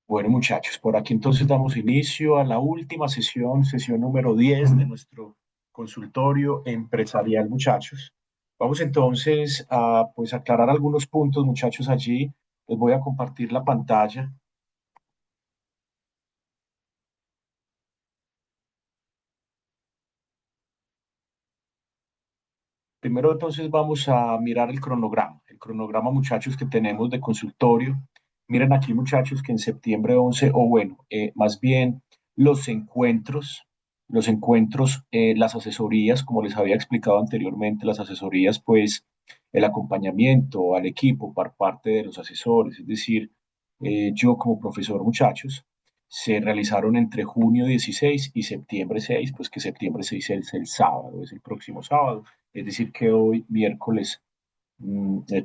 Bueno, muchachos, por aquí entonces damos inicio a la última sesión, sesión número 10 de nuestro consultorio empresarial, muchachos. Vamos entonces a pues aclarar algunos puntos, muchachos, allí. Les voy a compartir la pantalla. Primero entonces vamos a mirar el cronograma, muchachos, que tenemos de consultorio. Miren aquí, muchachos, que en septiembre 11 o bueno, más bien los encuentros, las asesorías, como les había explicado anteriormente, las asesorías, pues el acompañamiento al equipo por parte de los asesores, es decir, yo como profesor, muchachos, se realizaron entre junio 16 y septiembre 6, pues que septiembre 6 es el sábado, es el próximo sábado. Es decir, que hoy, miércoles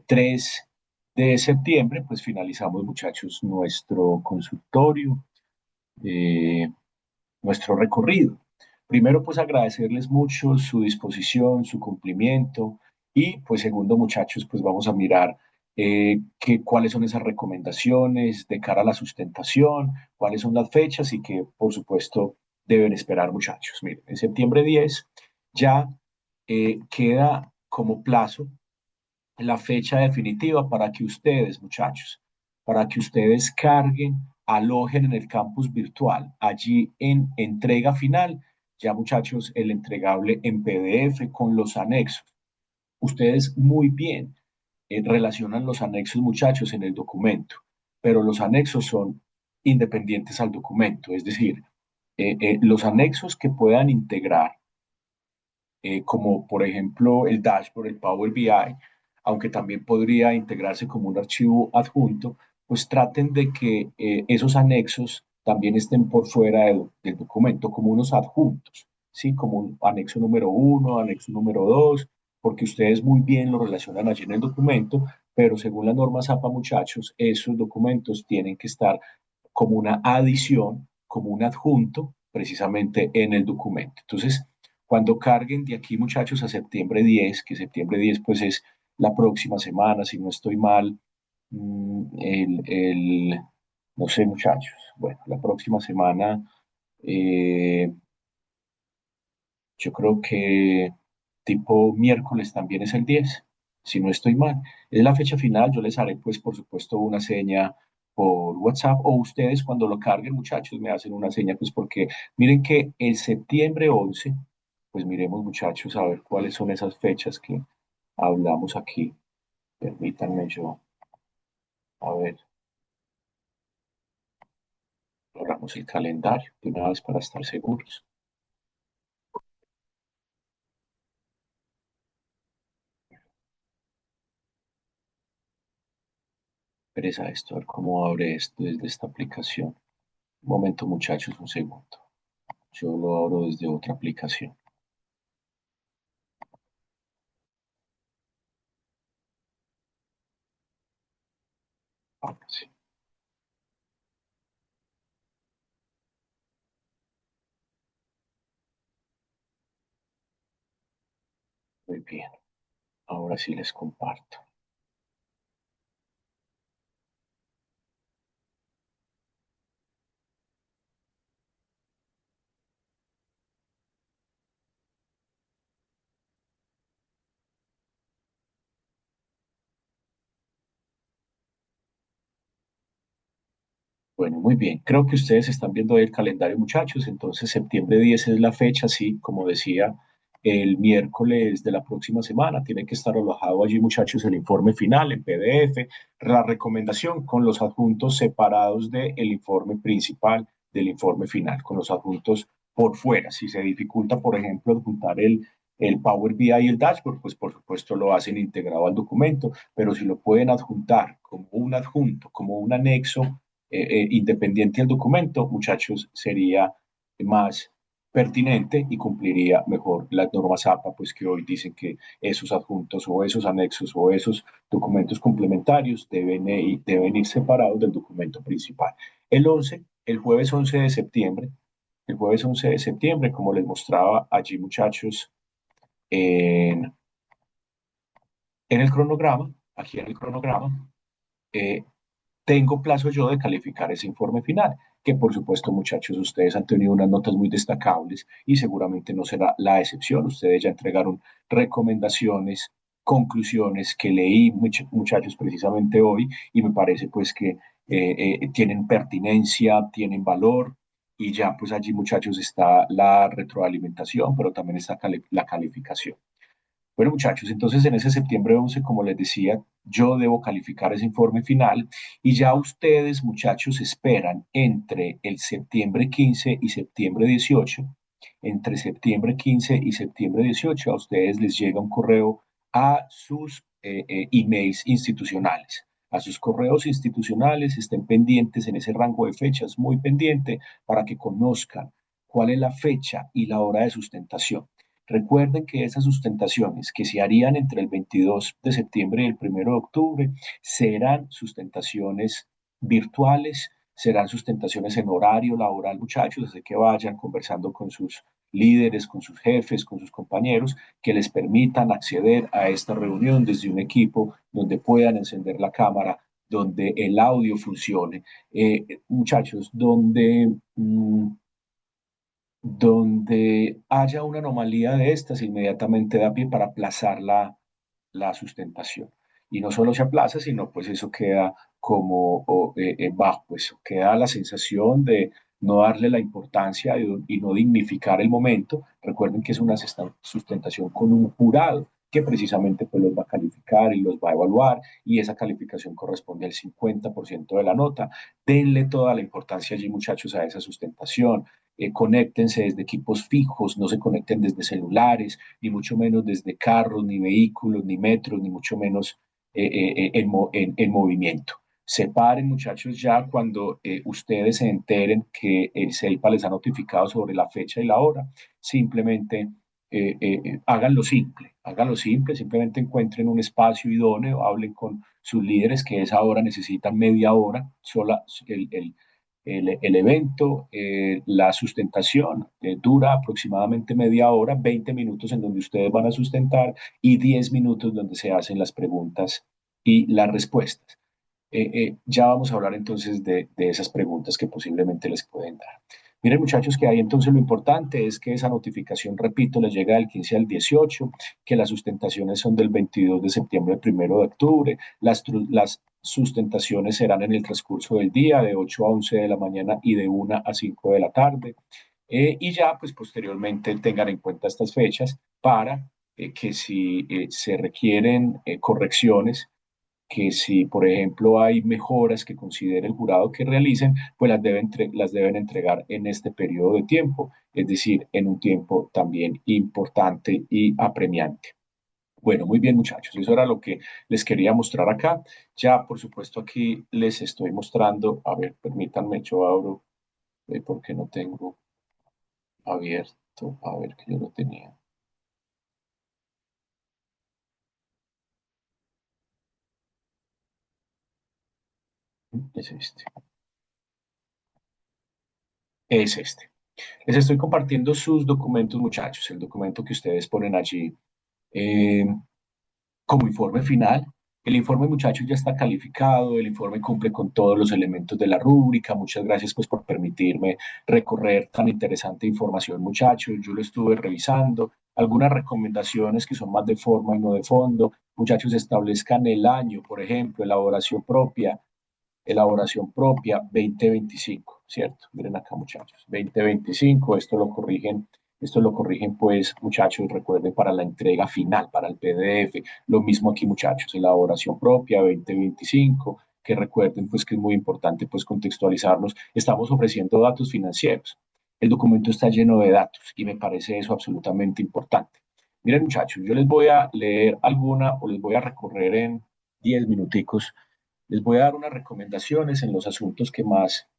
3 de septiembre, pues finalizamos, muchachos, nuestro consultorio, eh, nuestro recorrido. Primero, pues agradecerles mucho su disposición, su cumplimiento y pues segundo, muchachos, pues vamos a mirar cuáles son esas recomendaciones de cara a la sustentación, cuáles son las fechas y que, por supuesto, deben esperar, muchachos. Miren, en septiembre 10 ya queda como plazo la fecha definitiva para que ustedes, muchachos, para que ustedes carguen, alojen en el campus virtual. Allí en entrega final, ya muchachos, el entregable en PDF con los anexos. Ustedes muy bien relacionan los anexos, muchachos, en el documento, pero los anexos son independientes al documento, es decir, los anexos que puedan integrar como por ejemplo el dashboard, el Power BI, aunque también podría integrarse como un archivo adjunto, pues traten de que esos anexos también estén por fuera del documento, como unos adjuntos, ¿sí? Como un anexo número uno, anexo número dos, porque ustedes muy bien lo relacionan allí en el documento, pero según la norma ZAPA, muchachos, esos documentos tienen que estar como una adición, como un adjunto, precisamente en el documento. Entonces, cuando carguen de aquí, muchachos, a septiembre 10, que septiembre 10 pues es la próxima semana, si no estoy mal, no sé, muchachos, bueno, la próxima semana, eh, yo creo que tipo miércoles también es el 10, si no estoy mal. Es la fecha final, yo les haré pues por supuesto una seña por WhatsApp o ustedes cuando lo carguen, muchachos, me hacen una seña pues porque miren que el septiembre 11, pues miremos muchachos a ver cuáles son esas fechas que hablamos aquí. Permítanme yo, a ver, logramos el calendario de una vez para estar seguros. Pereza esto, a ver cómo abre esto desde esta aplicación. Un momento, muchachos, un segundo. Yo lo abro desde otra aplicación. Ah, sí, muy bien. Ahora sí les comparto. Bueno, muy bien. Creo que ustedes están viendo ahí el calendario, muchachos. Entonces, septiembre 10 es la fecha, sí, como decía, el miércoles de la próxima semana. Tiene que estar alojado allí, muchachos, el informe final en PDF, la recomendación con los adjuntos separados del informe principal, del informe final, con los adjuntos por fuera. Si se dificulta, por ejemplo, adjuntar el Power BI y el dashboard, pues por supuesto lo hacen integrado al documento, pero si lo pueden adjuntar como un adjunto, como un anexo independiente al documento, muchachos, sería más pertinente y cumpliría mejor las normas APA, pues que hoy dicen que esos adjuntos o esos anexos o esos documentos complementarios deben ir separados del documento principal. El jueves 11 de septiembre, el jueves 11 de septiembre, como les mostraba allí, muchachos, en, en el cronograma, aquí en el cronograma, eh, tengo plazo yo de calificar ese informe final, que por supuesto, muchachos, ustedes han tenido unas notas muy destacables y seguramente no será la excepción. Ustedes ya entregaron recomendaciones, conclusiones que leí, muchachos, precisamente hoy, y me parece pues que tienen pertinencia, tienen valor, y ya pues allí, muchachos, está la retroalimentación, pero también está la calificación. Bueno, muchachos, entonces en ese septiembre 11, como les decía, yo debo calificar ese informe final y ya ustedes, muchachos, esperan entre el septiembre 15 y septiembre 18. Entre septiembre 15 y septiembre 18 a ustedes les llega un correo a sus emails institucionales. A sus correos institucionales, estén pendientes en ese rango de fechas, muy pendiente, para que conozcan cuál es la fecha y la hora de sustentación. Recuerden que esas sustentaciones que se harían entre el 22 de septiembre y el 1 de octubre serán sustentaciones virtuales, serán sustentaciones en horario laboral, muchachos, desde que vayan conversando con sus líderes, con sus jefes, con sus compañeros, que les permitan acceder a esta reunión desde un equipo donde puedan encender la cámara, donde el audio funcione. Muchachos, donde haya una anomalía de estas, inmediatamente da pie para aplazar la sustentación. Y no solo se aplaza, sino pues eso queda como bajo, pues queda la sensación de no darle la importancia y no dignificar el momento. Recuerden que es una sustentación con un jurado que precisamente pues los va a calificar y los va a evaluar, y esa calificación corresponde al 50% de la nota. Denle toda la importancia allí, muchachos, a esa sustentación. Conéctense desde equipos fijos, no se conecten desde celulares, ni mucho menos desde carros, ni vehículos, ni metros, ni mucho menos en movimiento. Separen, muchachos, ya cuando ustedes se enteren que el CEIPA les ha notificado sobre la fecha y la hora, simplemente háganlo simple, simplemente encuentren un espacio idóneo, hablen con sus líderes que esa hora necesitan media hora, sola, el evento, la sustentación dura aproximadamente media hora, 20 minutos en donde ustedes van a sustentar y 10 minutos donde se hacen las preguntas y las respuestas. Ya vamos a hablar entonces de esas preguntas que posiblemente les pueden dar. Miren, muchachos, que ahí entonces lo importante es que esa notificación, repito, les llega del 15 al 18, que las sustentaciones son del 22 de septiembre al 1 de octubre, las sustentaciones serán en el transcurso del día, de 8 a 11 de la mañana y de 1 a 5 de la tarde. Y ya, pues posteriormente tengan en cuenta estas fechas para que si se requieren correcciones, que si, por ejemplo, hay mejoras que considere el jurado que realicen, pues las deben entregar en este periodo de tiempo, es decir, en un tiempo también importante y apremiante. Bueno, muy bien, muchachos, eso era lo que les quería mostrar acá. Ya, por supuesto, aquí les estoy mostrando, a ver, permítanme, yo abro, porque no tengo abierto, a ver que yo lo tenía. Es este, es este. Les estoy compartiendo sus documentos, muchachos, el documento que ustedes ponen allí eh, como informe final. El informe, muchachos, ya está calificado, el informe cumple con todos los elementos de la rúbrica. Muchas gracias pues por permitirme recorrer tan interesante información, muchachos. Yo lo estuve revisando. Algunas recomendaciones que son más de forma y no de fondo. Muchachos, establezcan el año, por ejemplo, elaboración propia 2025, ¿cierto? Miren acá, muchachos, 2025, esto lo corrigen pues, muchachos, recuerden para la entrega final, para el PDF, lo mismo aquí, muchachos, elaboración propia 2025, que recuerden pues que es muy importante pues contextualizarnos, estamos ofreciendo datos financieros, el documento está lleno de datos y me parece eso absolutamente importante. Miren, muchachos, yo les voy a leer alguna o les voy a recorrer en 10 minuticos. Les voy a dar unas recomendaciones en los asuntos que más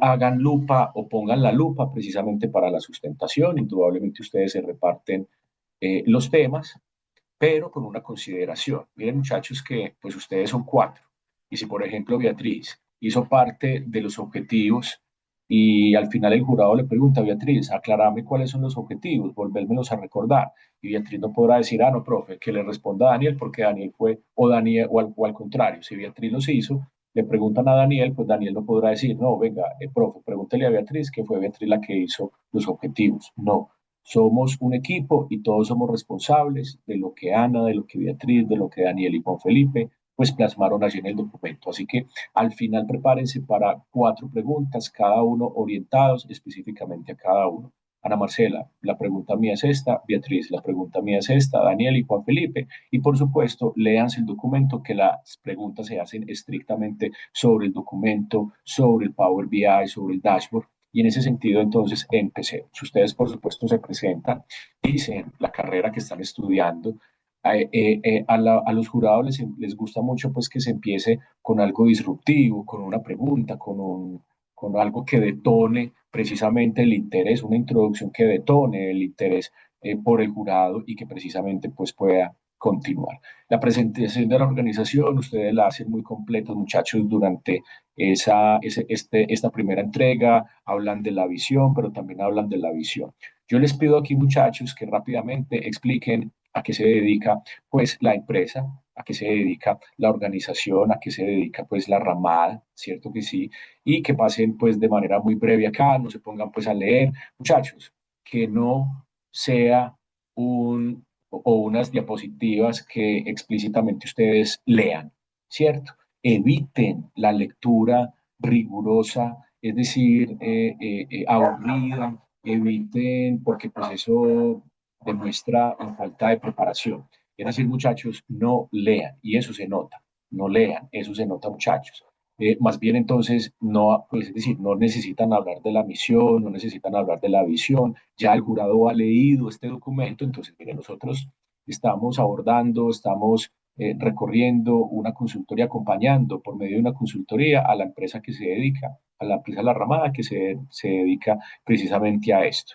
hagan lupa o pongan la lupa precisamente para la sustentación. Indudablemente ustedes se reparten los temas, pero con una consideración. Miren, muchachos, que pues ustedes son cuatro. Y si, por ejemplo, Beatriz hizo parte de los objetivos y al final el jurado le pregunta, Beatriz, aclarame cuáles son los objetivos, volvérmelos a recordar. Y Beatriz no podrá decir, no, profe, que le responda a Daniel porque Daniel fue, o Daniel, o al contrario, si Beatriz los hizo, le preguntan a Daniel, pues Daniel no podrá decir, no, venga, profe, pregúntele a Beatriz, que fue Beatriz la que hizo los objetivos. No, somos un equipo y todos somos responsables de lo que Ana, de lo que Beatriz, de lo que Daniel y Juan Felipe, pues plasmaron allí en el documento. Así que al final prepárense para 4 preguntas, cada uno orientados específicamente a cada uno. Ana Marcela, la pregunta mía es esta, Beatriz, la pregunta mía es esta, Daniel y Juan Felipe, y por supuesto, léanse el documento, que las preguntas se hacen estrictamente sobre el documento, sobre el Power BI, sobre el dashboard, y en ese sentido, entonces, empecemos. Ustedes, por supuesto, se presentan, dicen la carrera que están estudiando. A los jurados les gusta mucho pues que se empiece con algo disruptivo, con una pregunta, con algo que detone precisamente el interés, una introducción que detone el interés por el jurado y que precisamente pues pueda continuar. La presentación de la organización, ustedes la hacen muy completa, muchachos, durante esta primera entrega, hablan de la visión, pero también hablan de la visión. Yo les pido aquí, muchachos, que rápidamente expliquen a qué se dedica pues la empresa, a qué se dedica la organización, a qué se dedica pues la ramada, ¿cierto que sí? Y que pasen pues de manera muy breve acá, no se pongan pues a leer. Muchachos, que no sea o unas diapositivas que explícitamente ustedes lean, ¿cierto? Eviten la lectura rigurosa, es decir, aburrida, eviten, porque pues eso demuestra una falta de preparación. Es decir, muchachos, no lean, y eso se nota, no lean, eso se nota, muchachos. Más bien entonces, no, pues, es decir, no necesitan hablar de la misión, no necesitan hablar de la visión, ya el jurado ha leído este documento, entonces, miren, nosotros estamos abordando, estamos recorriendo una consultoría, acompañando por medio de una consultoría a la empresa que se dedica, a la empresa La Ramada que se dedica precisamente a esto.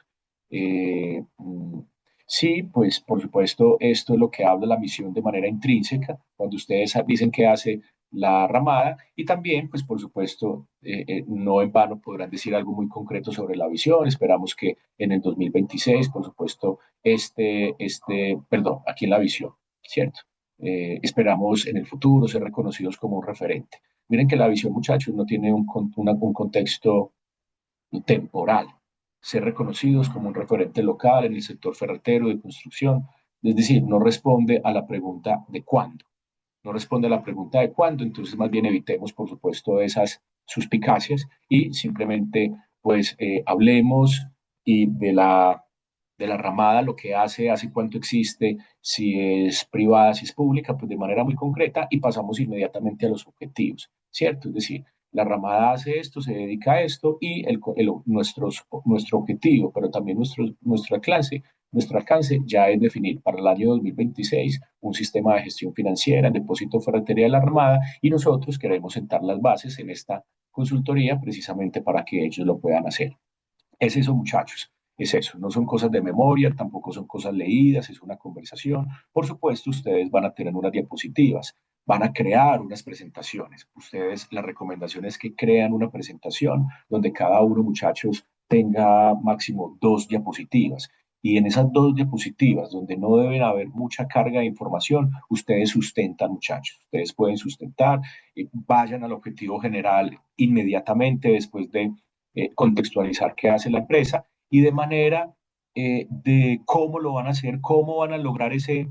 Eh, mm, sí, pues por supuesto, esto es lo que habla la misión de manera intrínseca, cuando ustedes dicen que hace la ramada y también, pues por supuesto, no en vano podrán decir algo muy concreto sobre la visión. Esperamos que en el 2026, por supuesto, perdón, aquí en la visión, ¿cierto? Esperamos en el futuro ser reconocidos como un referente. Miren que la visión, muchachos, no tiene un contexto temporal, ser reconocidos como un referente local en el sector ferretero de construcción, es decir, no responde a la pregunta de cuándo, no responde a la pregunta de cuándo, entonces más bien evitemos, por supuesto, esas suspicacias y simplemente, pues, hablemos y de la ramada, lo que hace cuánto existe, si es privada, si es pública, pues de manera muy concreta y pasamos inmediatamente a los objetivos, ¿cierto? Es decir, la ramada hace esto, se dedica a esto y nuestro objetivo, pero también nuestro alcance ya es definir para el año 2026 un sistema de gestión financiera, el depósito ferretería de la Armada, y nosotros queremos sentar las bases en esta consultoría precisamente para que ellos lo puedan hacer. Es eso, muchachos, es eso. No son cosas de memoria, tampoco son cosas leídas, es una conversación. Por supuesto, ustedes van a tener unas diapositivas, van a crear unas presentaciones. Ustedes, la recomendación es que crean una presentación donde cada uno, muchachos, tenga máximo 2 diapositivas. Y en esas 2 diapositivas, donde no deben haber mucha carga de información, ustedes sustentan, muchachos. Ustedes pueden sustentar, vayan al objetivo general inmediatamente después de contextualizar qué hace la empresa y de manera de cómo lo van a hacer, cómo van a lograr ese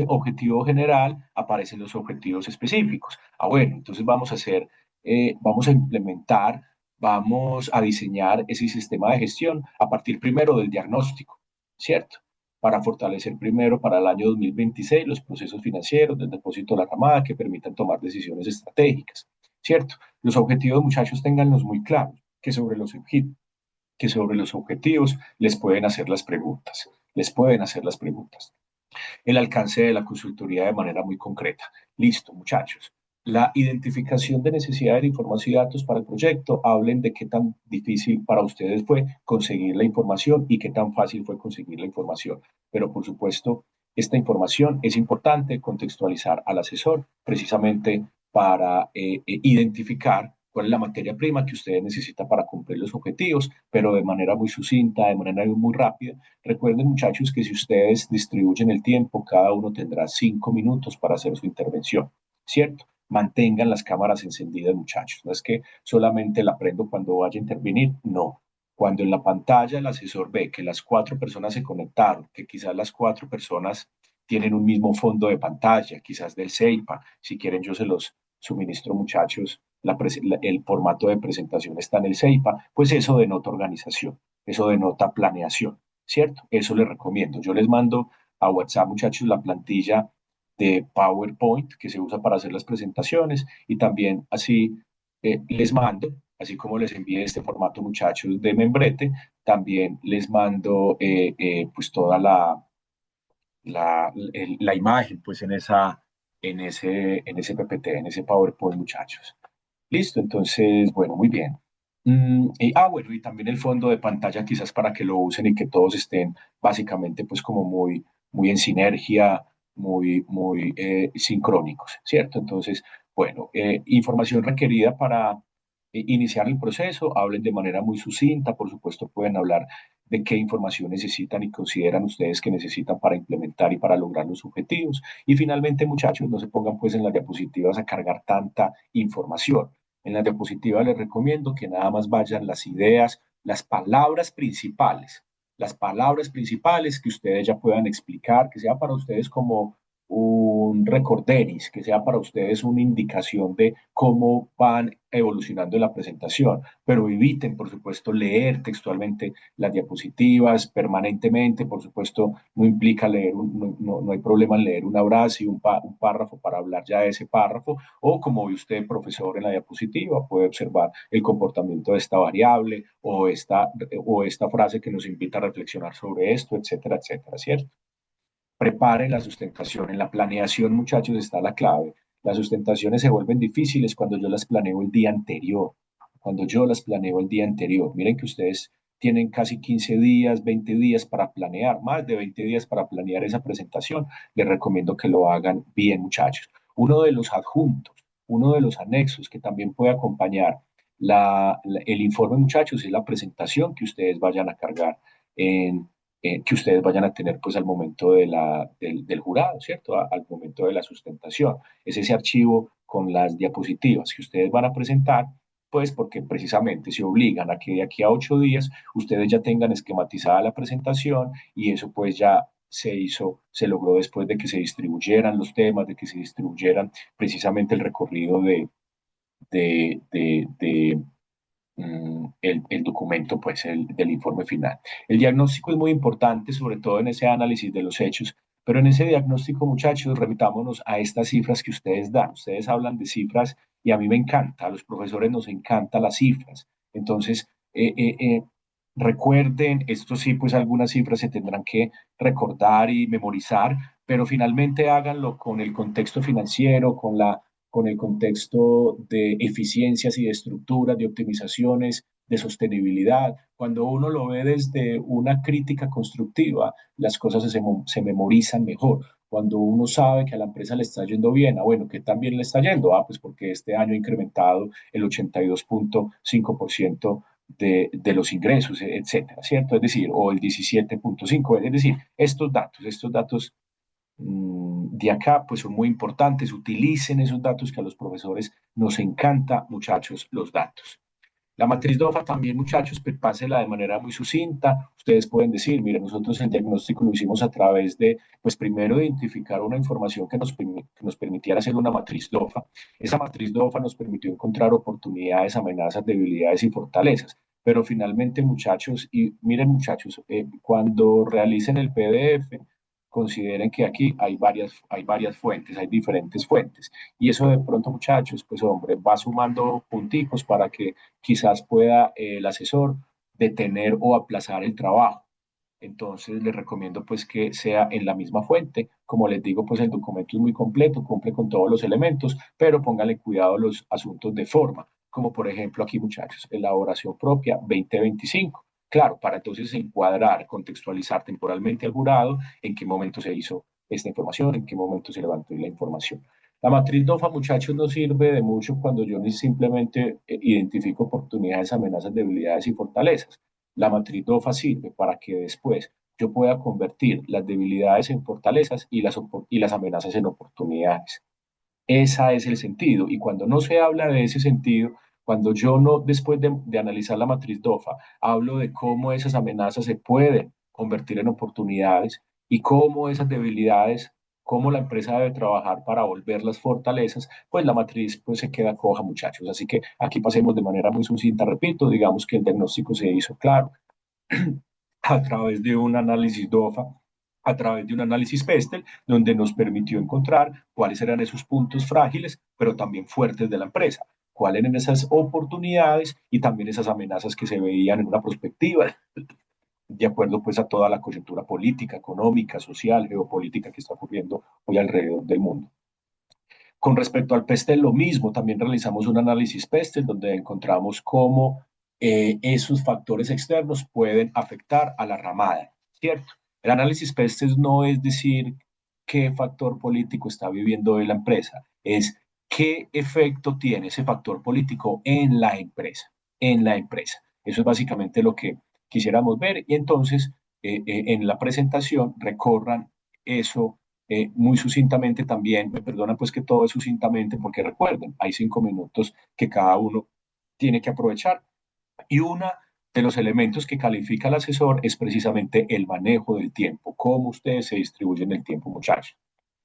objetivo general, aparecen los objetivos específicos. Ah, bueno, entonces vamos a implementar, vamos a diseñar ese sistema de gestión a partir primero del diagnóstico, ¿cierto? Para fortalecer primero para el año 2026 los procesos financieros del depósito de la camada que permitan tomar decisiones estratégicas, ¿cierto? Los objetivos, muchachos, ténganlos muy claros que que sobre los objetivos les pueden hacer las preguntas, les pueden hacer las preguntas. El alcance de la consultoría de manera muy concreta. Listo, muchachos. La identificación de necesidades de información y datos para el proyecto, hablen de qué tan difícil para ustedes fue conseguir la información y qué tan fácil fue conseguir la información. Pero por supuesto, esta información es importante contextualizar al asesor precisamente para identificar cuál es la materia prima que ustedes necesitan para cumplir los objetivos, pero de manera muy sucinta, de manera muy rápida. Recuerden, muchachos, que si ustedes distribuyen el tiempo, cada uno tendrá 5 minutos para hacer su intervención, ¿cierto? mantengan las cámaras encendidas, muchachos. No es que solamente la prendo cuando vaya a intervenir, no. Cuando en la pantalla el asesor ve que las cuatro personas se conectaron, que quizás las cuatro personas tienen un mismo fondo de pantalla, quizás del CEIPA, si quieren yo se los suministro, muchachos, el formato de presentación está en el CEIPA, pues eso denota organización, eso denota planeación, ¿cierto? Eso les recomiendo. Yo les mando a WhatsApp, muchachos, la plantilla de PowerPoint que se usa para hacer las presentaciones y también así les mando, así como les envié este formato, muchachos, de membrete, también les mando pues toda la imagen pues en ese PPT, en ese PowerPoint, muchachos. Listo, entonces, bueno, muy bien. Bueno, y también el fondo de pantalla quizás para que lo usen y que todos estén básicamente pues como muy en sinergia, muy sincrónicos, ¿cierto? Entonces, bueno, información requerida para iniciar el proceso, hablen de manera muy sucinta, por supuesto pueden hablar de qué información necesitan y consideran ustedes que necesitan para implementar y para lograr los objetivos. Y finalmente, muchachos, no se pongan pues en las diapositivas a cargar tanta información. En la diapositiva les recomiendo que nada más vayan las ideas, las palabras principales que ustedes ya puedan explicar, que sea para ustedes como un recorderis, que sea para ustedes una indicación de cómo van evolucionando la presentación, pero eviten, por supuesto, leer textualmente las diapositivas permanentemente, por supuesto, no implica leer, no hay problema en leer una frase y un párrafo para hablar ya de ese párrafo, o como ve usted, profesor, en la diapositiva, puede observar el comportamiento de esta variable o esta frase que nos invita a reflexionar sobre esto, etcétera, etcétera, ¿cierto? Preparen la sustentación. En la planeación, muchachos, está la clave. Las sustentaciones se vuelven difíciles cuando yo las planeo el día anterior. Cuando yo las planeo el día anterior. Miren que ustedes tienen casi 15 días, 20 días para planear, más de 20 días para planear esa presentación. Les recomiendo que lo hagan bien, muchachos. Uno de los adjuntos, uno de los anexos que también puede acompañar el informe, muchachos, es la presentación que ustedes vayan a cargar en, que ustedes vayan a tener pues al momento del jurado, ¿cierto? Al momento de la sustentación. Es ese archivo con las diapositivas que ustedes van a presentar, pues porque precisamente se obligan a que de aquí a 8 días ustedes ya tengan esquematizada la presentación y eso pues ya se logró después de que se distribuyeran los temas, de que se distribuyeran precisamente el recorrido de el documento, pues, del informe final. El diagnóstico es muy importante, sobre todo en ese análisis de los hechos, pero en ese diagnóstico, muchachos, remitámonos a estas cifras que ustedes dan. Ustedes hablan de cifras y a mí me encanta, a los profesores nos encantan las cifras. Entonces, recuerden, esto sí, pues algunas cifras se tendrán que recordar y memorizar, pero finalmente háganlo con el contexto financiero, con el contexto de eficiencias y de estructuras, de optimizaciones, de sostenibilidad. Cuando uno lo ve desde una crítica constructiva, las cosas se memorizan mejor. Cuando uno sabe que a la empresa le está yendo bien, bueno, ¿qué tan bien le está yendo? Pues porque este año ha incrementado el 82.5% de los ingresos, etcétera, ¿cierto? Es decir, o el 17.5%, es decir, estos datos de acá, pues son muy importantes. Utilicen esos datos que a los profesores nos encanta, muchachos, los datos. La matriz DOFA también, muchachos, pásela de manera muy sucinta. Ustedes pueden decir, mire, nosotros el diagnóstico lo hicimos a través de, pues primero identificar una información que nos permitiera hacer una matriz DOFA. Esa matriz DOFA nos permitió encontrar oportunidades, amenazas, debilidades y fortalezas. Pero finalmente, muchachos, y miren, muchachos, cuando realicen el PDF, consideren que aquí hay varias fuentes, hay diferentes fuentes. Y eso de pronto, muchachos, pues hombre, va sumando punticos para que quizás pueda el asesor detener o aplazar el trabajo. Entonces les recomiendo pues que sea en la misma fuente. Como les digo, pues el documento es muy completo, cumple con todos los elementos, pero pónganle cuidado a los asuntos de forma, como por ejemplo aquí muchachos, elaboración propia 2025. Claro, para entonces encuadrar, contextualizar temporalmente al jurado en qué momento se hizo esta información, en qué momento se levantó la información. La matriz DOFA, muchachos, no sirve de mucho cuando yo ni simplemente identifico oportunidades, amenazas, debilidades y fortalezas. La matriz DOFA sirve para que después yo pueda convertir las debilidades en fortalezas y las amenazas en oportunidades. Ese es el sentido. Y cuando no se habla de ese sentido, cuando yo no, después de analizar la matriz DOFA, hablo de cómo esas amenazas se pueden convertir en oportunidades y cómo esas debilidades, cómo la empresa debe trabajar para volverlas fortalezas, pues la matriz pues se queda coja, muchachos. Así que aquí pasemos de manera muy sucinta, repito, digamos que el diagnóstico se hizo claro a través de un análisis DOFA, a través de un análisis PESTEL, donde nos permitió encontrar cuáles eran esos puntos frágiles, pero también fuertes de la empresa, cuáles eran esas oportunidades y también esas amenazas que se veían en una perspectiva de acuerdo pues a toda la coyuntura política, económica, social, geopolítica que está ocurriendo hoy alrededor del mundo. Con respecto al PESTEL, lo mismo, también realizamos un análisis PESTEL donde encontramos cómo esos factores externos pueden afectar a la ramada, ¿cierto? El análisis PESTEL no es decir qué factor político está viviendo hoy la empresa, es qué efecto tiene ese factor político en la empresa, en la empresa. Eso es básicamente lo que quisiéramos ver y entonces en la presentación recorran eso muy sucintamente también, me perdonan pues que todo es sucintamente porque recuerden, hay 5 minutos que cada uno tiene que aprovechar y uno de los elementos que califica el asesor es precisamente el manejo del tiempo, cómo ustedes se distribuyen el tiempo, muchachos.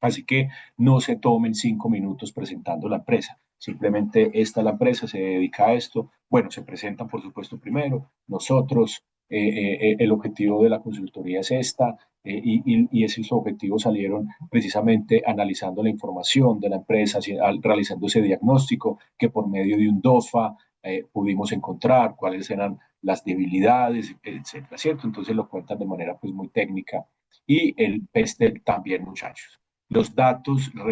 Así que no se tomen 5 minutos presentando la empresa. Simplemente esta la empresa se dedica a esto. Bueno, se presentan por supuesto primero. Nosotros, el objetivo de la consultoría es esta y esos objetivos salieron precisamente analizando la información de la empresa, realizando ese diagnóstico que por medio de un DOFA pudimos encontrar, cuáles eran las debilidades, etcétera, ¿cierto? Entonces lo cuentan de manera pues muy técnica. Y el PESTEL también, muchachos. Los datos, les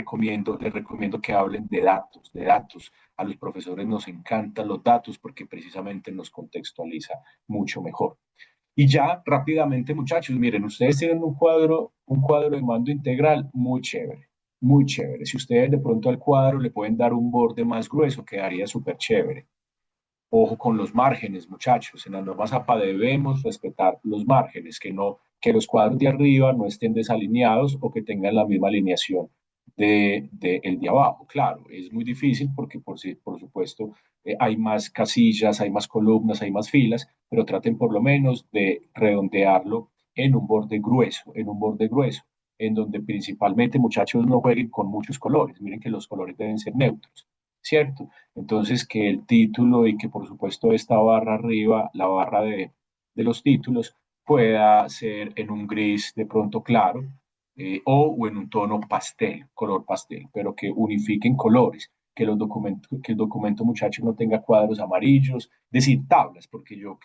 recomiendo que hablen de datos, de datos. A los profesores nos encantan los datos porque precisamente nos contextualiza mucho mejor. Y ya rápidamente, muchachos, miren, ustedes tienen un cuadro de mando integral muy chévere, muy chévere. Si ustedes de pronto al cuadro le pueden dar un borde más grueso, quedaría súper chévere. Ojo con los márgenes, muchachos. En las normas APA debemos respetar los márgenes, que los cuadros de arriba no estén desalineados o que tengan la misma alineación de el de abajo. Claro, es muy difícil porque por supuesto hay más casillas, hay más columnas, hay más filas, pero traten por lo menos de redondearlo en un borde grueso, en donde principalmente muchachos no jueguen con muchos colores. Miren que los colores deben ser neutros, ¿cierto? Entonces, que el título y que por supuesto esta barra arriba, la barra de los títulos, pueda ser en un gris de pronto claro o en un tono pastel, color pastel, pero que unifiquen colores, que el documento muchacho no tenga cuadros amarillos, es decir, tablas, porque yo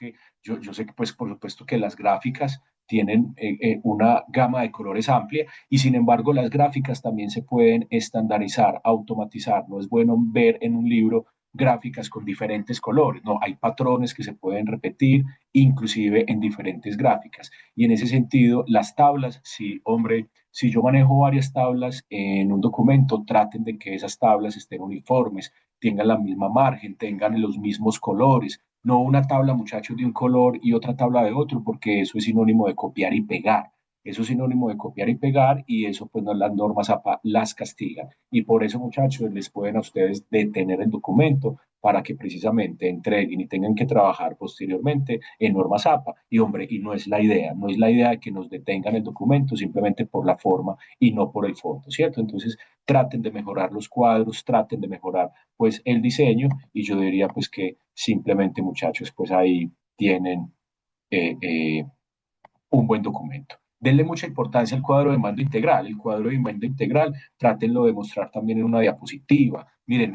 sé que pues por supuesto que las gráficas tienen una gama de colores amplia y sin embargo las gráficas también se pueden estandarizar, automatizar. No es bueno ver en un libro gráficas con diferentes colores, no, hay patrones que se pueden repetir inclusive en diferentes gráficas. Y en ese sentido, las tablas, sí, hombre, si yo manejo varias tablas en un documento, traten de que esas tablas estén uniformes, tengan la misma margen, tengan los mismos colores, no una tabla, muchachos, de un color y otra tabla de otro, porque eso es sinónimo de copiar y pegar. Eso es sinónimo de copiar y pegar y eso pues no las normas APA las castigan. Y por eso muchachos les pueden a ustedes detener el documento para que precisamente entreguen y tengan que trabajar posteriormente en normas APA. Y hombre, y no es la idea, no es la idea de que nos detengan el documento simplemente por la forma y no por el fondo, ¿cierto? Entonces traten de mejorar los cuadros, traten de mejorar pues el diseño y yo diría pues que simplemente muchachos pues ahí tienen eh, eh, un buen documento. Denle mucha importancia al cuadro de mando integral. El cuadro de mando integral, trátenlo de mostrar también en una diapositiva. Miren,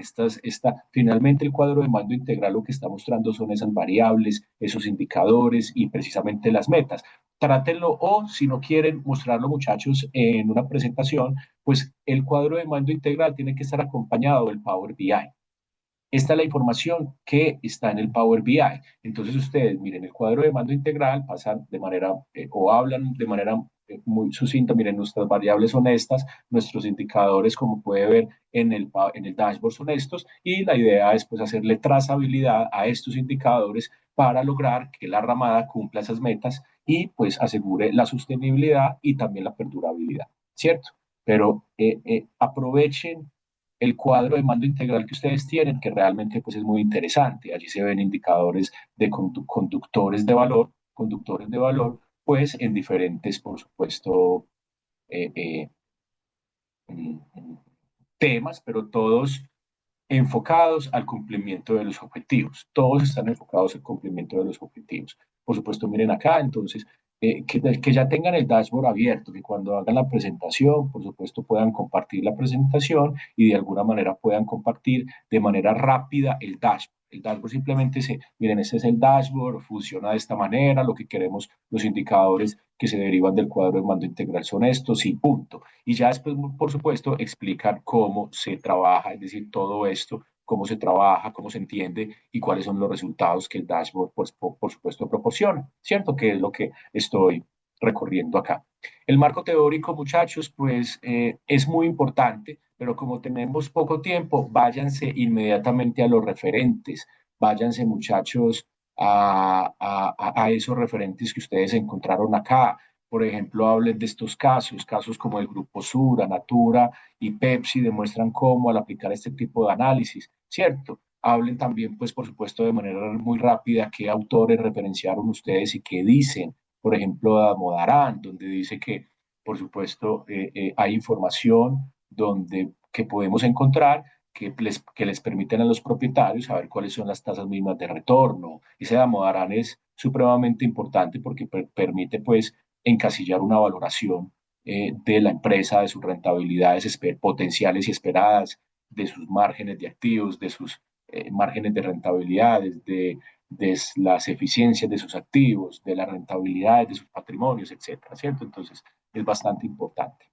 finalmente el cuadro de mando integral lo que está mostrando son esas variables, esos indicadores y precisamente las metas. Trátenlo o si no quieren mostrarlo, muchachos, en una presentación, pues el cuadro de mando integral tiene que estar acompañado del Power BI. Esta es la información que está en el Power BI. Entonces ustedes miren el cuadro de mando integral, pasan de manera o hablan de manera muy sucinta, miren nuestras variables son estas, nuestros indicadores como puede ver en el dashboard son estos y la idea es pues hacerle trazabilidad a estos indicadores para lograr que la ramada cumpla esas metas y pues asegure la sostenibilidad y también la perdurabilidad, ¿cierto? Pero aprovechen el cuadro de mando integral que ustedes tienen, que realmente pues es muy interesante. Allí se ven indicadores de conductores de valor, pues en diferentes, por supuesto, eh, eh, mm, temas, pero todos enfocados al cumplimiento de los objetivos. Todos están enfocados al cumplimiento de los objetivos. Por supuesto, miren acá, entonces, que ya tengan el dashboard abierto, que cuando hagan la presentación, por supuesto, puedan compartir la presentación y de alguna manera puedan compartir de manera rápida el dashboard. El dashboard simplemente miren, este es el dashboard, funciona de esta manera, lo que queremos, los indicadores que se derivan del cuadro de mando integral son estos y punto. Y ya después, por supuesto, explicar cómo se trabaja, es decir, todo esto, cómo se trabaja, cómo se entiende y cuáles son los resultados que el dashboard, pues, por supuesto, proporciona, ¿cierto? Que es lo que estoy recorriendo acá. El marco teórico, muchachos, pues es muy importante, pero como tenemos poco tiempo, váyanse inmediatamente a los referentes, váyanse, muchachos, a esos referentes que ustedes encontraron acá. Por ejemplo, hablen de estos casos como el Grupo Sura, Natura y Pepsi demuestran cómo al aplicar este tipo de análisis, ¿cierto? Hablen también, pues, por supuesto, de manera muy rápida qué autores referenciaron ustedes y qué dicen. Por ejemplo, Damodaran, donde dice que, por supuesto, hay información que podemos encontrar que les permiten a los propietarios saber cuáles son las tasas mínimas de retorno. Ese Damodaran es supremamente importante porque permite, pues, encasillar una valoración de la empresa, de sus rentabilidades potenciales y esperadas, de sus márgenes de activos, de sus márgenes de rentabilidades, de las eficiencias de sus activos, de las rentabilidades de sus patrimonios, etcétera, ¿cierto? Entonces, es bastante importante.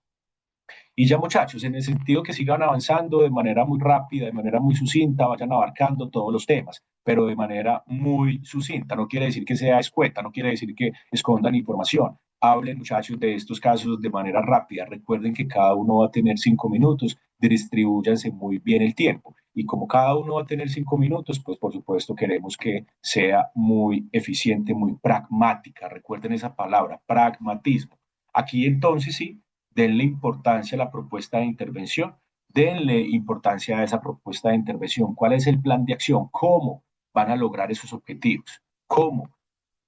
Y ya muchachos, en el sentido que sigan avanzando de manera muy rápida, de manera muy sucinta, vayan abarcando todos los temas, pero de manera muy sucinta. No quiere decir que sea escueta, no quiere decir que escondan información. Hablen muchachos de estos casos de manera rápida. Recuerden que cada uno va a tener 5 minutos, distribúyanse muy bien el tiempo. Y como cada uno va a tener 5 minutos, pues por supuesto queremos que sea muy eficiente, muy pragmática. Recuerden esa palabra, pragmatismo. Aquí entonces sí, denle importancia a la propuesta de intervención, denle importancia a esa propuesta de intervención. ¿Cuál es el plan de acción? ¿Cómo van a lograr esos objetivos? ¿Cómo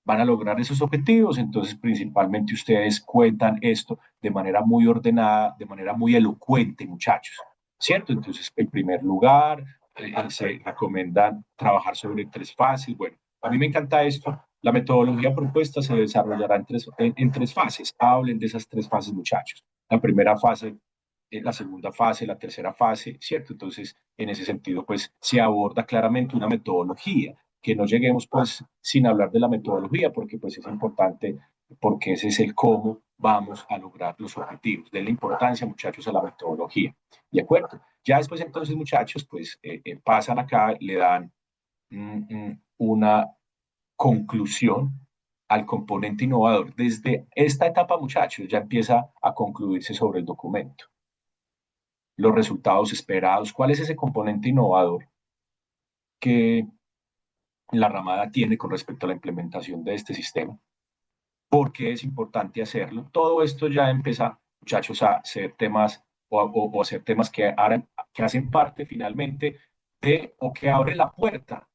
van a lograr esos objetivos? Entonces, principalmente ustedes cuentan esto de manera muy ordenada, de manera muy elocuente, muchachos, ¿cierto? Entonces, en primer lugar, se recomiendan trabajar sobre 3 fases. Bueno, a mí me encanta esto. La metodología propuesta se desarrollará en 3 fases. Hablen de esas 3 fases, muchachos. La primera fase, la segunda fase, la tercera fase, ¿cierto? Entonces, en ese sentido, pues se aborda claramente una metodología, que no lleguemos pues sin hablar de la metodología, porque pues es importante, porque ese es el cómo vamos a lograr los objetivos. Denle importancia, muchachos, a la metodología. ¿De acuerdo? Ya después entonces, muchachos, pues pasan acá, le dan una conclusión al componente innovador. Desde esta etapa, muchachos, ya empieza a concluirse sobre el documento. Los resultados esperados, ¿cuál es ese componente innovador que la ramada tiene con respecto a la implementación de este sistema? ¿Por qué es importante hacerlo? Todo esto ya empieza, muchachos, a ser temas o a ser temas que hacen parte finalmente o que abren la puerta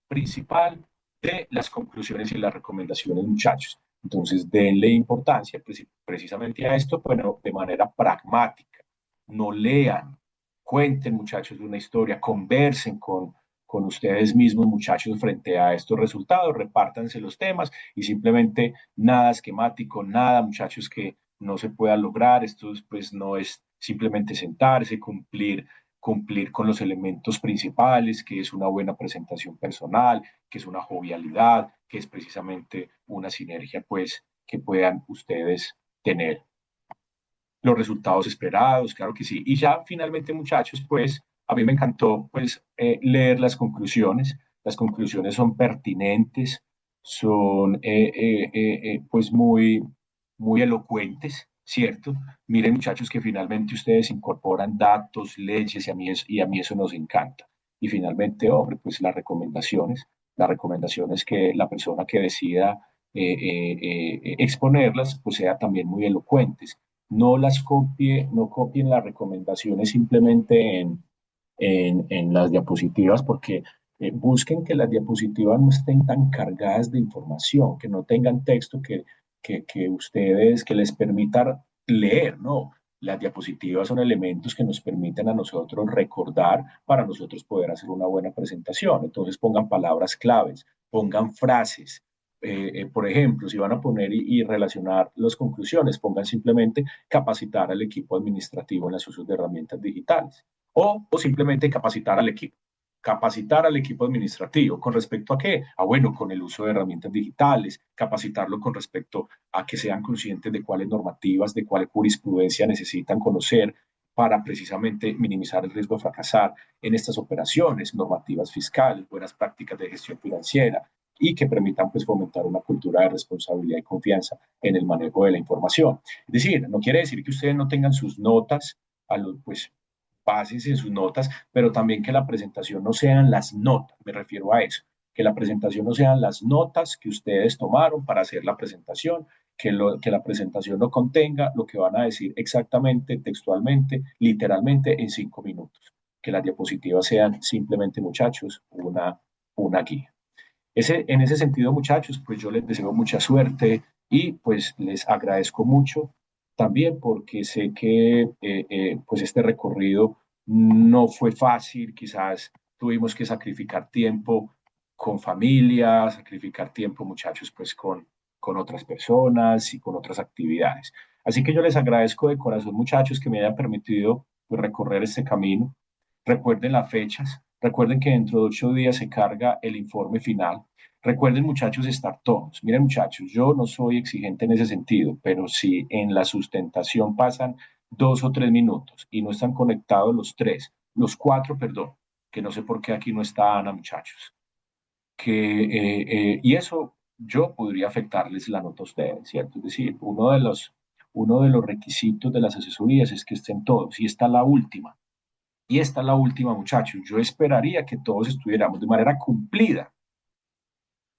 principal de las conclusiones y las recomendaciones, muchachos. Entonces, denle importancia precisamente a esto, bueno, de manera pragmática. No lean, cuenten, muchachos, una historia, conversen con ustedes mismos, muchachos, frente a estos resultados, repártanse los temas y simplemente nada esquemático, nada, muchachos, que no se pueda lograr. Esto pues no es simplemente sentarse, cumplir con los elementos principales, que es una buena presentación personal, que es una jovialidad, que es precisamente una sinergia, pues, que puedan ustedes tener los resultados esperados, claro que sí. Y ya finalmente, muchachos, pues a mí me encantó pues leer las conclusiones. Las conclusiones son pertinentes, son pues muy elocuentes, ¿cierto? Miren, muchachos, que finalmente ustedes incorporan datos, leyes, y a mí eso nos encanta. Y finalmente, hombre, pues las recomendaciones que la persona que decida exponerlas, pues sea también muy elocuentes. No las copien las recomendaciones simplemente en las diapositivas, porque busquen que las diapositivas no estén tan cargadas de información, que no tengan texto que ustedes, que les permita leer, ¿no? Las diapositivas son elementos que nos permiten a nosotros recordar para nosotros poder hacer una buena presentación. Entonces pongan palabras claves, pongan frases. Por ejemplo, si van a poner y relacionar las conclusiones, pongan simplemente capacitar al equipo administrativo en los usos de herramientas digitales o simplemente capacitar al equipo. Capacitar al equipo administrativo. ¿Con respecto a qué? Bueno, con el uso de herramientas digitales, capacitarlo con respecto a que sean conscientes de cuáles normativas, de cuál jurisprudencia necesitan conocer para precisamente minimizar el riesgo de fracasar en estas operaciones, normativas fiscales, buenas prácticas de gestión financiera y que permitan pues fomentar una cultura de responsabilidad y confianza en el manejo de la información. Es decir, no quiere decir que ustedes no tengan sus notas, pues bases en sus notas, pero también que la presentación no sean las notas, me refiero a eso, que la presentación no sean las notas que ustedes tomaron para hacer la presentación, que la presentación no contenga lo que van a decir exactamente, textualmente, literalmente en 5 minutos, que las diapositivas sean simplemente, muchachos, una guía. En ese sentido, muchachos, pues yo les deseo mucha suerte y pues les agradezco mucho también porque sé que pues este recorrido no fue fácil, quizás tuvimos que sacrificar tiempo con familia, sacrificar tiempo, muchachos, pues con otras personas y con otras actividades. Así que yo les agradezco de corazón, muchachos, que me hayan permitido pues, recorrer este camino. Recuerden las fechas, recuerden que dentro de 8 días se carga el informe final. Recuerden, muchachos, estar todos. Miren, muchachos, yo no soy exigente en ese sentido, pero si en la sustentación pasan 2 o 3 minutos y no están conectados los cuatro, perdón, que no sé por qué aquí no está Ana, muchachos, y eso yo podría afectarles la nota a ustedes, ¿cierto? Es decir, uno de los requisitos de las asesorías es que estén todos y está la última. Y esta es la última, muchachos. Yo esperaría que todos estuviéramos de manera cumplida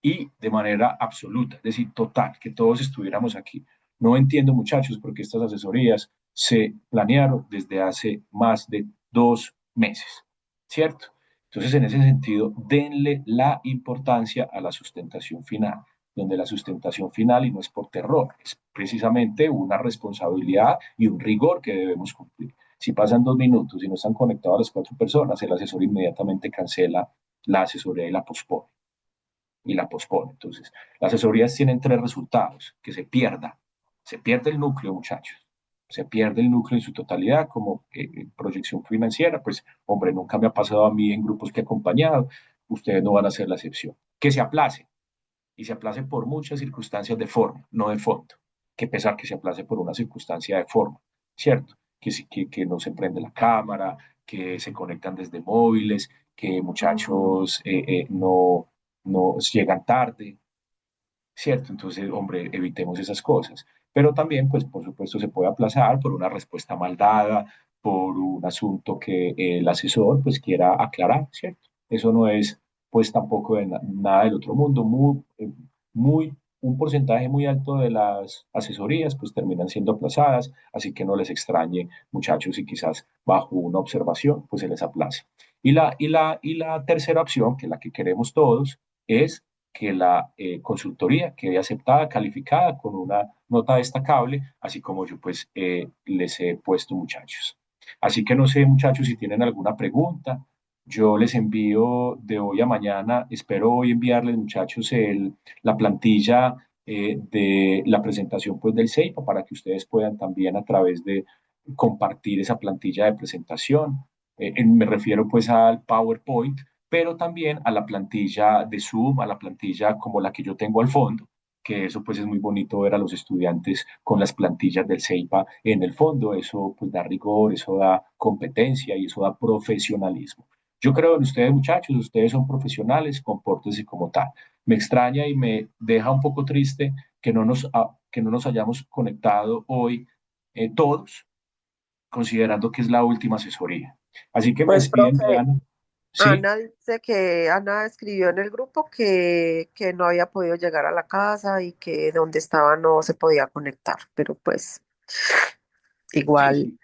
y de manera absoluta, es decir, total, que todos estuviéramos aquí. No entiendo, muchachos, porque estas asesorías se planearon desde hace más de 2 meses, ¿cierto? Entonces, en ese sentido, denle la importancia a la sustentación final, donde la sustentación final, y no es por terror, es precisamente una responsabilidad y un rigor que debemos cumplir. Si pasan 2 minutos y no están conectadas las 4 personas, el asesor inmediatamente cancela la asesoría y la pospone Entonces, las asesorías tienen 3 resultados: que se pierde el núcleo, muchachos, se pierde el núcleo en su totalidad como proyección financiera, pues, hombre, nunca me ha pasado a mí en grupos que he acompañado, ustedes no van a ser la excepción. Que se aplace, y se aplace por muchas circunstancias de forma, no de fondo. Que pesar que se aplace por una circunstancia de forma, ¿cierto? Que no se prende la cámara, que se conectan desde móviles, que muchachos no llegan tarde, ¿cierto? Entonces, hombre, evitemos esas cosas. Pero también, pues, por supuesto, se puede aplazar por una respuesta mal dada, por un asunto que el asesor, pues, quiera aclarar, ¿cierto? Eso no es, pues, tampoco nada del otro mundo. Un porcentaje muy alto de las asesorías, pues, terminan siendo aplazadas, así que no les extrañe, muchachos, y quizás bajo una observación, pues, se les aplace. Y la tercera opción, que es la que queremos todos, es que la consultoría quede aceptada, calificada con una nota destacable, así como yo pues les he puesto, muchachos. Así que no sé, muchachos, si tienen alguna pregunta. Yo les envío de hoy a mañana, espero hoy enviarles, muchachos, la plantilla de la presentación pues del CEIPA para que ustedes puedan también a través de compartir esa plantilla de presentación. Me refiero pues al PowerPoint, pero también a la plantilla de Zoom, a la plantilla como la que yo tengo al fondo, que eso pues es muy bonito ver a los estudiantes con las plantillas del CEIPA en el fondo, eso pues da rigor, eso da competencia y eso da profesionalismo. Yo creo en ustedes, muchachos, ustedes son profesionales, compórtense como tal. Me extraña y me deja un poco triste que no nos hayamos conectado hoy todos, considerando que es la última asesoría. Así que me Pues, despiden de profe, Ana. Sí, Ana dice que Ana escribió en el grupo que no había podido llegar a la casa y que donde estaba no se podía conectar, pero pues sí, igual, sí.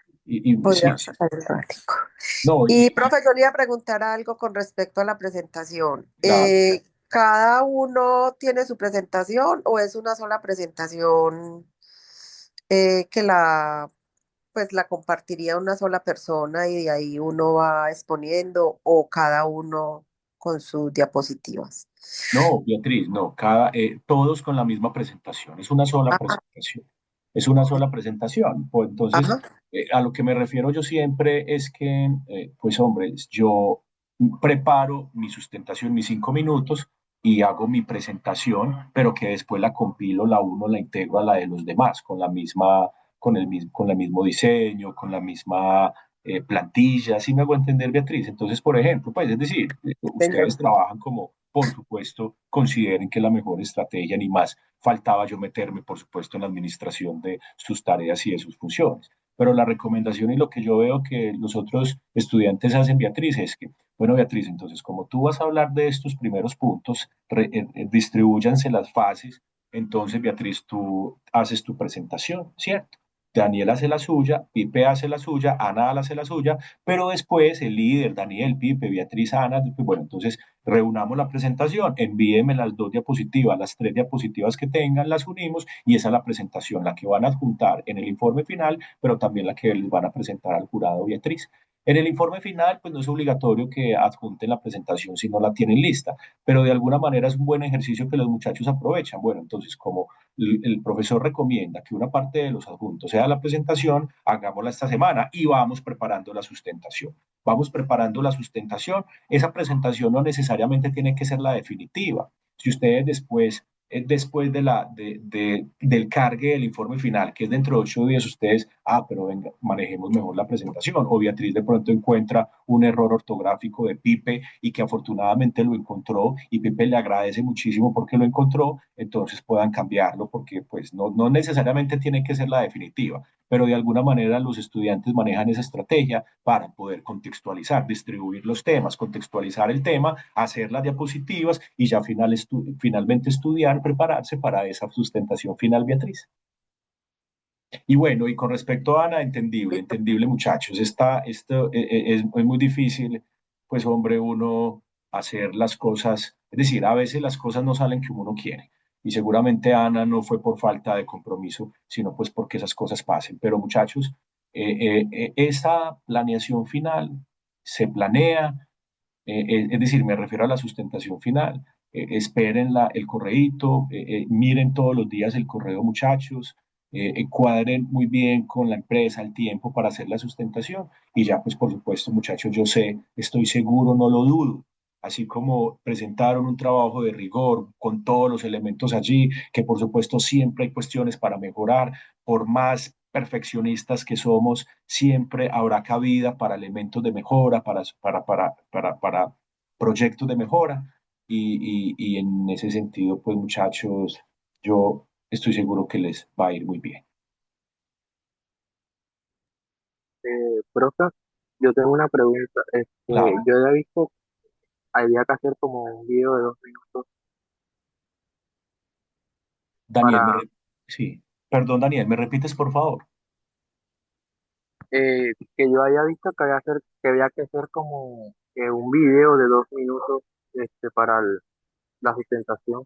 Podía Sí, sí, sacar el ratico. no, Y, profe, yo le iba a preguntar algo con respecto a la presentación. claro. ¿Cada uno tiene su presentación o es una sola presentación que pues la compartiría una sola persona y de ahí uno va exponiendo o cada uno con sus diapositivas? No, Beatriz, no, todos con la misma presentación, es una sola Ajá, presentación, es una sola presentación. Pues, entonces, ajá, a lo que me refiero yo siempre es que, pues hombre, yo preparo mi sustentación, mis 5 minutos y hago mi presentación, pero que después la compilo, la uno, la integro a la de los demás, con la misma, con el mismo diseño, con la misma plantilla, ¿sí me hago entender, Beatriz? Entonces, por ejemplo, pues es decir, señor. ustedes trabajan como, por supuesto, consideren que la mejor estrategia, ni más faltaba yo meterme, por supuesto, en la administración de sus tareas y de sus funciones. Pero la recomendación y lo que yo veo que los otros estudiantes hacen, Beatriz, es que, bueno, Beatriz, entonces, como tú vas a hablar de estos primeros puntos, distribúyanse las fases, entonces, Beatriz, tú haces tu presentación, ¿cierto? Daniel hace la suya, Pipe hace la suya, Ana hace la suya, pero después el líder, Daniel, Pipe, Beatriz, Ana, pues bueno, entonces reunamos la presentación, envíenme las 2 diapositivas, las 3 diapositivas que tengan, las unimos y esa es la presentación, la que van a adjuntar en el informe final, pero también la que les van a presentar al jurado, Beatriz. En el informe final, pues no es obligatorio que adjunten la presentación si no la tienen lista, pero de alguna manera es un buen ejercicio que los muchachos aprovechan. Bueno, entonces, como el profesor recomienda que una parte de los adjuntos sea la presentación, hagámosla esta semana y vamos preparando la sustentación. Vamos preparando la sustentación. Esa presentación no necesariamente tiene que ser la definitiva. Si ustedes después del cargue del informe final, que es dentro de 8 días, ustedes, pero venga, manejemos mejor la presentación. O Beatriz de pronto encuentra un error ortográfico de Pipe y que afortunadamente lo encontró y Pipe le agradece muchísimo porque lo encontró, entonces puedan cambiarlo porque pues no necesariamente tiene que ser la definitiva, pero de alguna manera los estudiantes manejan esa estrategia para poder contextualizar, distribuir los temas, contextualizar el tema, hacer las diapositivas y ya finalmente estudiar, prepararse para esa sustentación final, Beatriz. Y bueno, y con respecto a Ana, entendible muchachos, esto es muy difícil, pues hombre, uno hacer las cosas, es decir, a veces las cosas no salen como uno quiere. Y seguramente Ana no fue por falta de compromiso, sino pues porque esas cosas pasen. Pero muchachos, esa planeación final se planea, es decir, me refiero a la sustentación final. Esperen el correíto, miren todos los días el correo, muchachos, cuadren muy bien con la empresa el tiempo para hacer la sustentación y ya, pues por supuesto, muchachos, yo sé, estoy seguro, no lo dudo. Así como presentaron un trabajo de rigor con todos los elementos allí, que por supuesto siempre hay cuestiones para mejorar, por más perfeccionistas que somos, siempre habrá cabida para elementos de mejora, para proyectos de mejora. Y en ese sentido, pues muchachos, yo estoy seguro que les va a ir muy bien. Profe, yo tengo una pregunta. Claro, Yo había visto, había que hacer como un video de 2 minutos Daniel, para sí, perdón, Daniel, ¿me repites por favor? que yo había visto que había que hacer como un video de 2 minutos para la sustentación.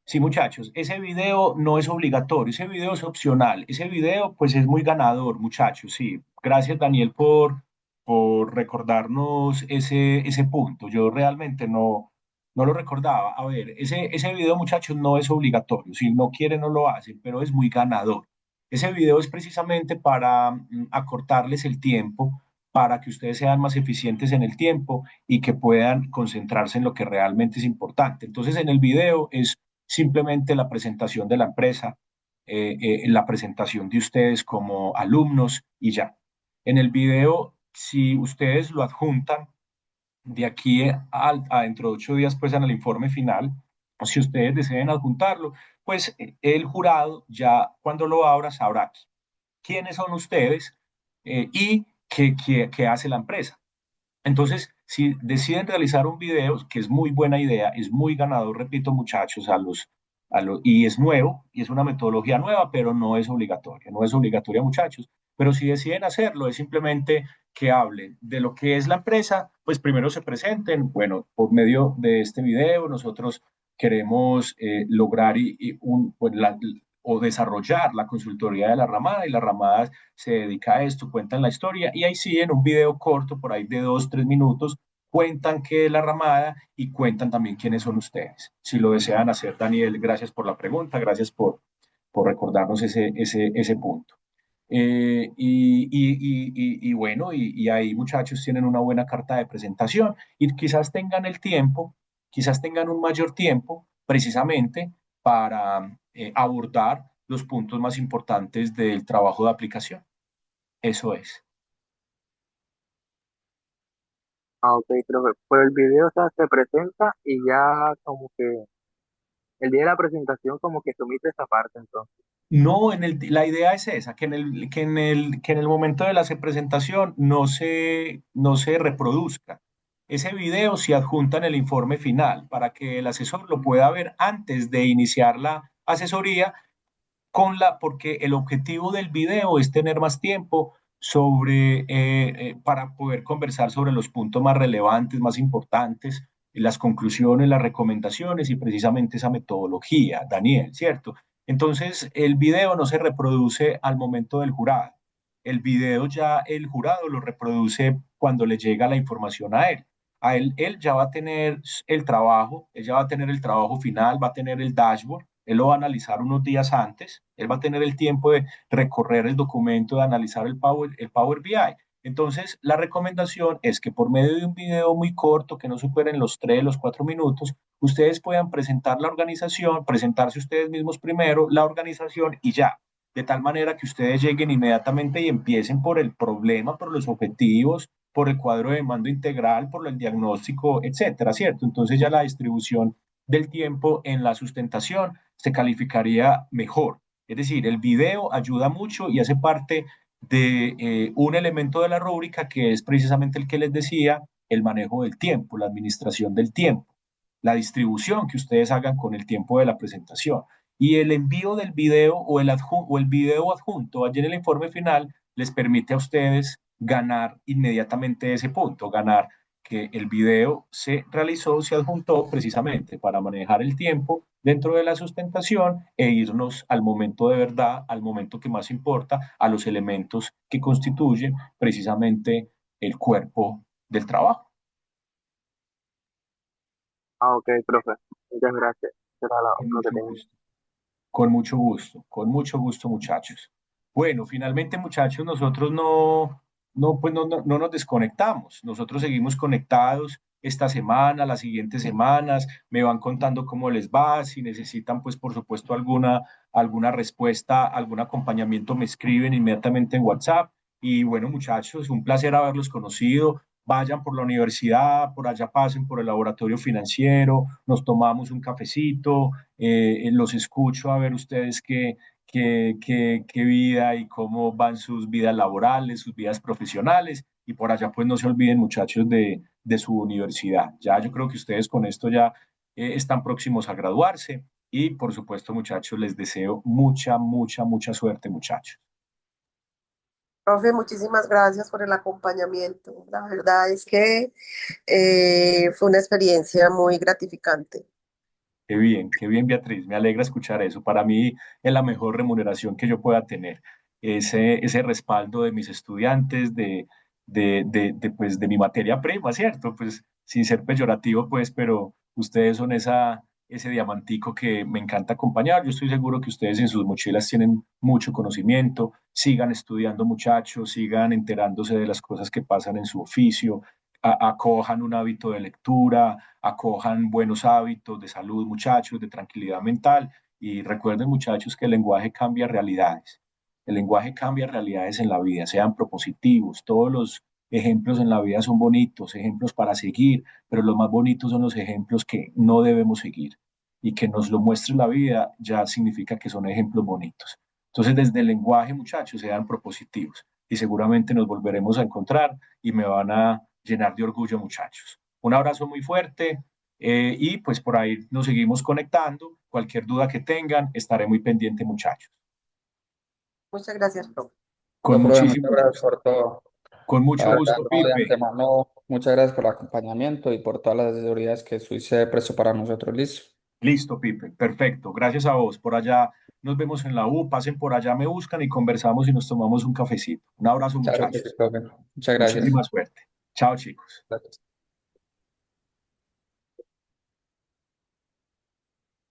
Sí, muchachos, ese video no es obligatorio, ese video es opcional, ese video pues es muy ganador, muchachos, sí. Gracias, Daniel, por recordarnos ese punto. Yo realmente no lo recordaba. A ver, ese video, muchachos, no es obligatorio, si no quieren no lo hacen, pero es muy ganador. Ese video es precisamente para acortarles el tiempo, para que ustedes sean más eficientes en el tiempo y que puedan concentrarse en lo que realmente es importante. Entonces, en el video es simplemente la presentación de la empresa, la presentación de ustedes como alumnos y ya. En el video, si ustedes lo adjuntan de aquí a dentro de 8 días, pues en el informe final, si ustedes deseen adjuntarlo, pues el jurado ya cuando lo abra sabrá quiénes son ustedes y qué hace la empresa. Entonces, si deciden realizar un video, que es muy buena idea, es muy ganador, repito, muchachos, y es nuevo, y es una metodología nueva, pero no es obligatoria, no es obligatoria, muchachos. Pero si deciden hacerlo, es simplemente que hablen de lo que es la empresa, pues primero se presenten, bueno, por medio de este video nosotros queremos lograr pues, o desarrollar la consultoría de la Ramada y la Ramada se dedica a esto, cuentan la historia y ahí sí, en un video corto, por ahí de 2, 3 minutos, cuentan qué es la Ramada y cuentan también quiénes son ustedes. Si lo desean hacer, Daniel, gracias por la pregunta, gracias por recordarnos ese punto. Y bueno, y ahí muchachos tienen una buena carta de presentación y quizás tengan el tiempo, quizás tengan un mayor tiempo precisamente para abordar los puntos más importantes del trabajo de aplicación. Eso es. Ah, ok, profe. Pues el video, o sea, se presenta y ya como que el día de la presentación como que se omite esa parte, entonces. No, la idea es esa, que en el momento de la presentación no se reproduzca. Ese video se adjunta en el informe final para que el asesor lo pueda ver antes de iniciar la asesoría porque el objetivo del video es tener más tiempo para poder conversar sobre los puntos más relevantes, más importantes, las conclusiones, las recomendaciones y precisamente esa metodología, Daniel, ¿cierto? Entonces, el video no se reproduce al momento del jurado. El video ya el jurado lo reproduce cuando le llega la información a él. Él ya va a tener el trabajo, él ya va a tener el trabajo final, va a tener el dashboard, él lo va a analizar unos días antes, él va a tener el tiempo de recorrer el documento, de analizar el Power BI. Entonces, la recomendación es que por medio de un video muy corto, que no superen los 3, los 4 minutos, ustedes puedan presentar la organización, presentarse ustedes mismos primero, la organización y ya. De tal manera que ustedes lleguen inmediatamente y empiecen por el problema, por los objetivos, por el cuadro de mando integral, por el diagnóstico, etcétera, ¿cierto? Entonces ya la distribución del tiempo en la sustentación se calificaría mejor. Es decir, el video ayuda mucho y hace parte de un elemento de la rúbrica que es precisamente el que les decía, el manejo del tiempo, la administración del tiempo, la distribución que ustedes hagan con el tiempo de la presentación. Y el envío del video o el video adjunto allí en el informe final les permite a ustedes ganar inmediatamente ese punto, ganar que el video se realizó, se adjuntó precisamente para manejar el tiempo dentro de la sustentación e irnos al momento de verdad, al momento que más importa, a los elementos que constituyen precisamente el cuerpo del trabajo. Ah, ok, profe. Muchas gracias. Será Con lo que mucho tengo. gusto. Con mucho gusto, muchachos. Bueno, finalmente, muchachos, nosotros no nos desconectamos. Nosotros seguimos conectados esta semana, las siguientes semanas. Me van contando cómo les va. Si necesitan, pues, por supuesto, alguna respuesta, algún acompañamiento, me escriben inmediatamente en WhatsApp. Y bueno, muchachos, un placer haberlos conocido. Vayan por la universidad, por allá pasen por el laboratorio financiero, nos tomamos un cafecito, los escucho a ver ustedes qué vida y cómo van sus vidas laborales, sus vidas profesionales, y por allá pues no se olviden muchachos de su universidad. Ya yo creo que ustedes con esto ya están próximos a graduarse y por supuesto muchachos les deseo mucha, mucha, mucha suerte muchachos. Profe, muchísimas gracias por el acompañamiento. La verdad es que fue una experiencia muy gratificante. Qué bien Beatriz, me alegra escuchar eso. Para mí es la mejor remuneración que yo pueda tener, ese respaldo de mis estudiantes, pues, de mi materia prima, ¿cierto? Pues sin ser peyorativo, pues, pero ustedes son ese diamantico que me encanta acompañar. Yo estoy seguro que ustedes en sus mochilas tienen mucho conocimiento. Sigan estudiando, muchachos, sigan enterándose de las cosas que pasan en su oficio, acojan un hábito de lectura, acojan buenos hábitos de salud, muchachos, de tranquilidad mental. Y recuerden, muchachos, que el lenguaje cambia realidades. El lenguaje cambia realidades en la vida, sean propositivos. Todos los ejemplos en la vida son bonitos, ejemplos para seguir, pero los más bonitos son los ejemplos que no debemos seguir. Y que nos lo muestre la vida ya significa que son ejemplos bonitos. Entonces, desde el lenguaje, muchachos, sean propositivos. Y seguramente nos volveremos a encontrar y me van a llenar de orgullo, muchachos. Un abrazo muy fuerte y pues por ahí nos seguimos conectando. Cualquier duda que tengan, estaré muy pendiente, muchachos. Muchas gracias, profe. Con No, profe, muchas muchísimo gracias gusto. por todo. Con La mucho verdad, gusto, no, de Pipe. antemano, muchas gracias por el acompañamiento y por todas las asesorías que se prestó para nosotros. Listo. Listo, Pipe. Perfecto. Gracias a vos. Por allá nos vemos en la U. Pasen por allá, me buscan y conversamos y nos tomamos un cafecito. Un abrazo, Claro que sí, muchachos. profe. Muchas gracias. Muchísima suerte. Chao, chicos. Gracias.